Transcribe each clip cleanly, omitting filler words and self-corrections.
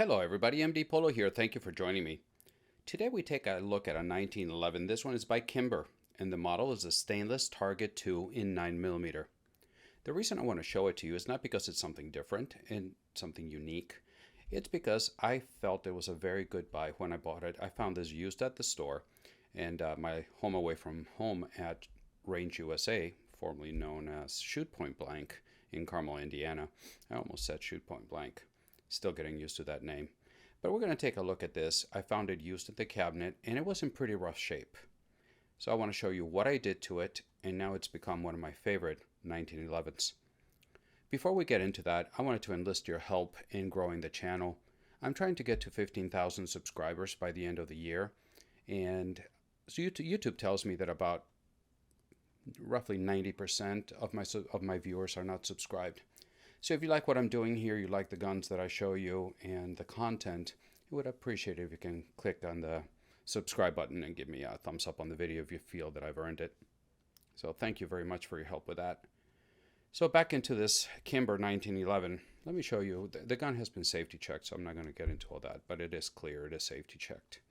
Hello everybody, MD Polo here. Thank you for joining me. Today we take a look at a 1911. This one is by Kimber, and the model is a stainless Target 2 in 9mm. The reason I want to show it to you is not because it's something different and something unique. It's because I felt it was a very good buy when I bought it. I found this used at the store, and my home away from home at Range USA, formerly known as Shoot Point Blank in Carmel, Indiana. I almost said Shoot Point Blank. Still getting used to that name. But we're going to take a look at this. I found it used at the cabinet and it was in pretty rough shape. So I want to show you what I did to it, and now it's become one of my favorite 1911s. Before we get into that, I wanted to enlist your help in growing the channel. I'm trying to get to 15,000 subscribers by the end of the year, and so YouTube tells me that about roughly 90% of my viewers are not subscribed. So if you like what I'm doing here, you like the guns that I show you and the content, I would appreciate it if you can click on the subscribe button and give me a thumbs up on the video if you feel that I've earned it. So thank you very much for your help with that. So back into this Kimber 1911. Let me show you. The gun has been safety checked, so I'm not going to get into all that, but it is clear it is safety checked.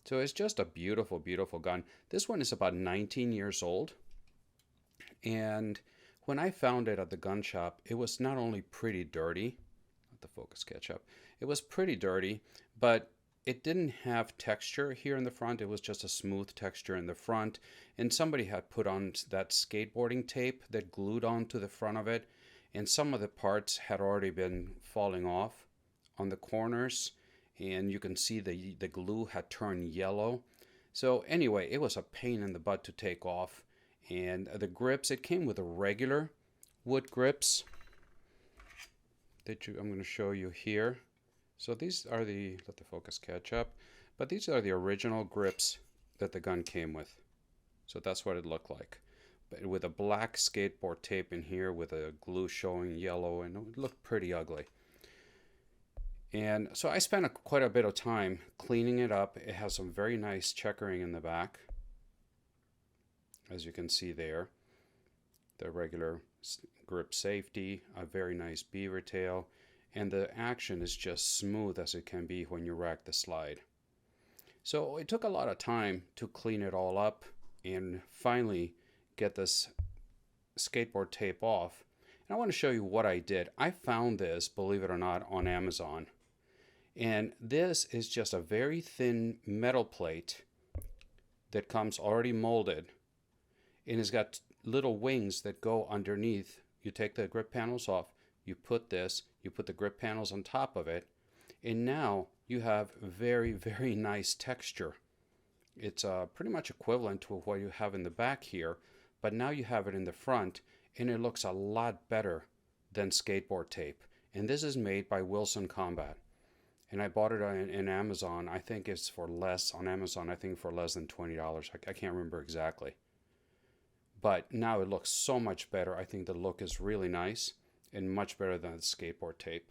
So it's just a beautiful, beautiful gun. This one is about 19 years old, and when I found it at the gun shop, it was not only pretty dirty, let the focus catch up, it was pretty dirty, but it didn't have texture here in the front. It was just a smooth texture in the front, and somebody had put on that skateboarding tape that glued onto the front of it, and some of the parts had already been falling off on the corners, and you can see the glue had turned yellow. So anyway, it was a pain in the butt to take off. And the grips, it came with a regular wood grips that I'm going to show you here. So these are let the focus catch up, but these are the original grips that the gun came with. So that's what it looked like. But with a black skateboard tape in here with a glue showing yellow, and it looked pretty ugly. And so I spent quite a bit of time cleaning it up. It has some very nice checkering in the back, as you can see there. The regular grip safety, a very nice beaver tail, and the action is just smooth as it can be when you rack the slide. So it took a lot of time to clean it all up and finally get this skateboard tape off. And I want to show you what I did. I found this, believe it or not, on Amazon. And this is just a very thin metal plate that comes already molded, and it's got little wings that go underneath. You take the grip panels off, you put the grip panels on top of it, and now you have very, very nice texture. It's pretty much equivalent to what you have in the back here, but now you have it in the front, and it looks a lot better than skateboard tape. And this is made by Wilson Combat. And I bought it in Amazon. I think it's for less on Amazon. I think for less than $20. I can't remember exactly. But now it looks so much better. I think the look is really nice and much better than the skateboard tape.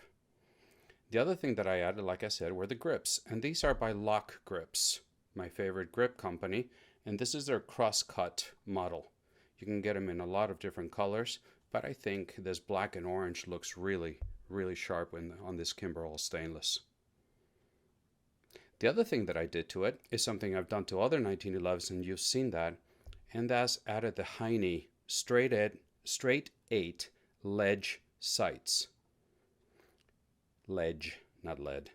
The other thing that I added, like I said, were the grips. And these are by Lock Grips, my favorite grip company. And this is their cross-cut model. You can get them in a lot of different colors, but I think this black and orange looks really, really sharp on this Kimber all stainless. The other thing that I did to it is something I've done to other 1911s, and you've seen that, and that's added the Heine straight 8 ledge sights. Ledge, not lead.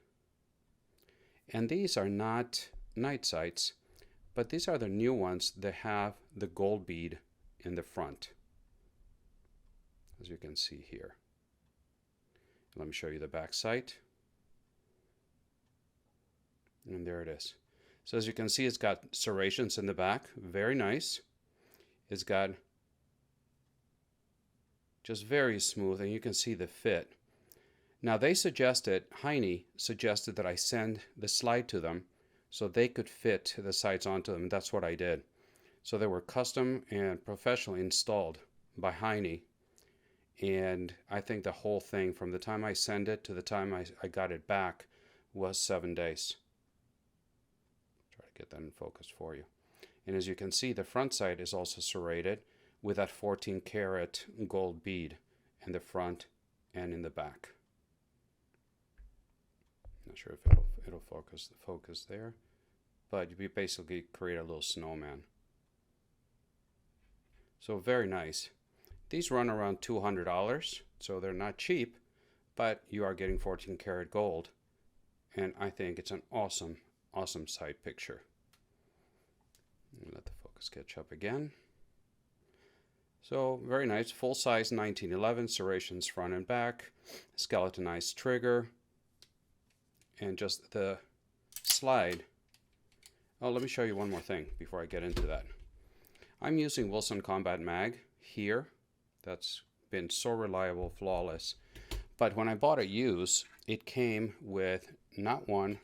And these are not night sights, but these are the new ones that have the gold bead in the front, as you can see here. Let me show you the back sight. And there it is. So as you can see, it's got serrations in the back, very nice. It's got just very smooth, and you can see the fit. Now Heine suggested that I send the slide to them so they could fit the sights onto them. That's what I did. So they were custom and professionally installed by Heine. And I think the whole thing, from the time I sent it to the time I got it back, was 7 days. Try to get that in focus for you. And as you can see, the front sight is also serrated with that 14 karat gold bead in the front and in the back. Not sure if it'll focus there, but you basically create a little snowman. So very nice. These run around $200, so they're not cheap, but you are getting 14 karat gold, and I think it's an awesome side picture. Let the focus catch up again. So very nice, full size 1911, serrations front and back, skeletonized trigger, and just the slide. Oh, let me show you one more thing before I get into that. I'm using Wilson Combat Mag here. That's been so reliable, flawless. But when I bought it used, it came with not one,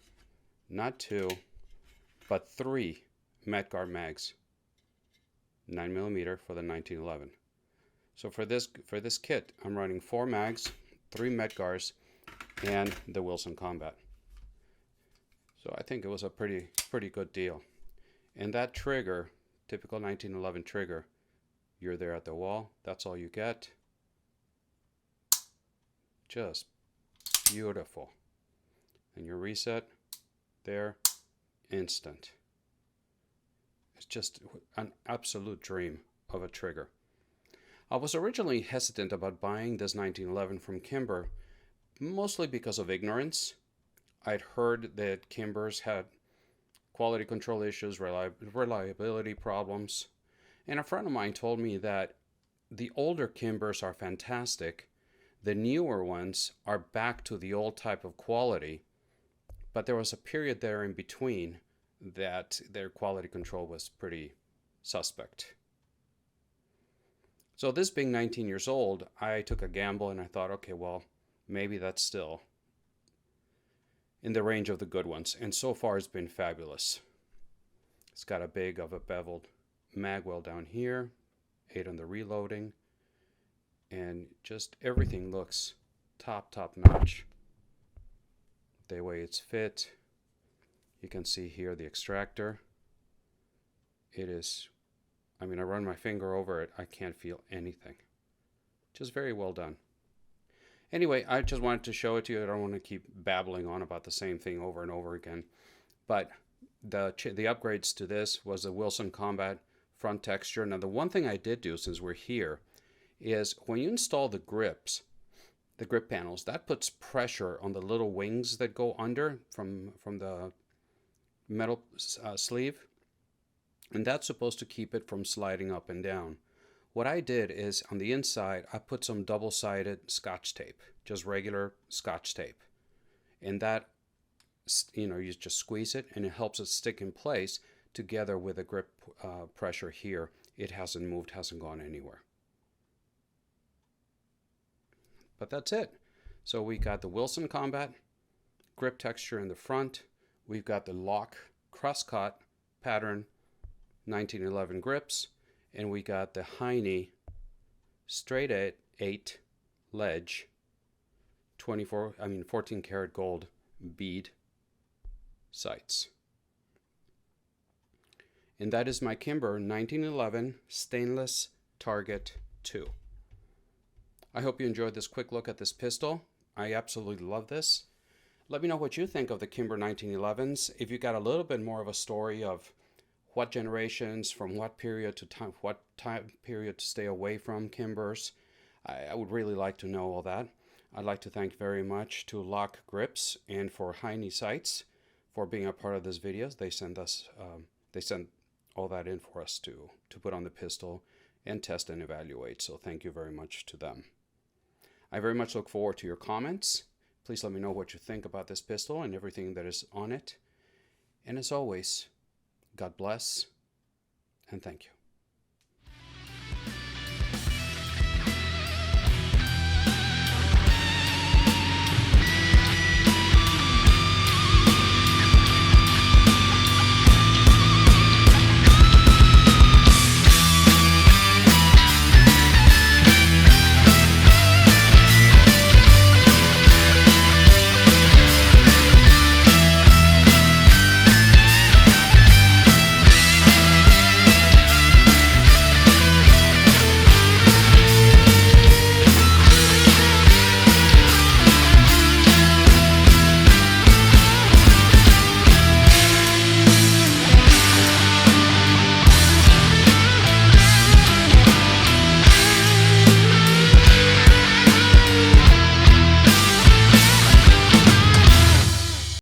not two, but 3 Medgar mags. 9mm for the 1911. So for this kit, I'm running 4 mags, 3 Medgars, and the Wilson Combat. So I think it was a pretty good deal. And that trigger, typical 1911 trigger, you're there at the wall. That's all you get. Just beautiful. And your reset there, instant. It's just an absolute dream of a trigger. I was originally hesitant about buying this 1911 from Kimber, mostly because of ignorance. I'd heard that Kimber's had quality control issues, reliability problems, and a friend of mine told me that the older Kimbers are fantastic. The newer ones are back to the old type of quality, but there was a period there in between that their quality control was pretty suspect. So this being 19 years old, I took a gamble and I thought, okay, well, maybe that's still in the range of the good ones. And so far it's been fabulous. It's got a big of a beveled mag well down here, 8 on the reloading, and just everything looks top notch. The way it's fit. You can see here the extractor. It is, I mean, I run my finger over it, I can't feel anything. Just very well done. Anyway, I just wanted to show it to you. I don't want to keep babbling on about the same thing over and over again. But the upgrades to this was the Wilson Combat front texture. Now, the one thing I did do since we're here is when you install the grips, the grip panels, that puts pressure on the little wings that go under from the metal sleeve, and that's supposed to keep it from sliding up and down. What I did is on the inside I put some double-sided Scotch tape, just regular Scotch tape, and that, you know, you just squeeze it and it helps it stick in place together with the grip pressure here. It hasn't moved, hasn't gone anywhere. But that's it. So we got the Wilson Combat grip texture in the front. We've got the lock cross-cut pattern 1911 grips, and we got the Heine straight 8 ledge 14 karat gold bead sights. And that is my Kimber 1911 stainless Target 2. I hope you enjoyed this quick look at this pistol. I absolutely love this. Let me know what you think of the Kimber 1911s. If you got a little bit more of a story of what generations, from what period to time, what time period to stay away from Kimbers, I would really like to know all that. I'd like to thank very much to Lock Grips and for Heine Sights for being a part of this video. They send all that in for us to put on the pistol and test and evaluate. So thank you very much to them. I very much look forward to your comments. Please let me know what you think about this pistol and everything that is on it. And as always, God bless and thank you.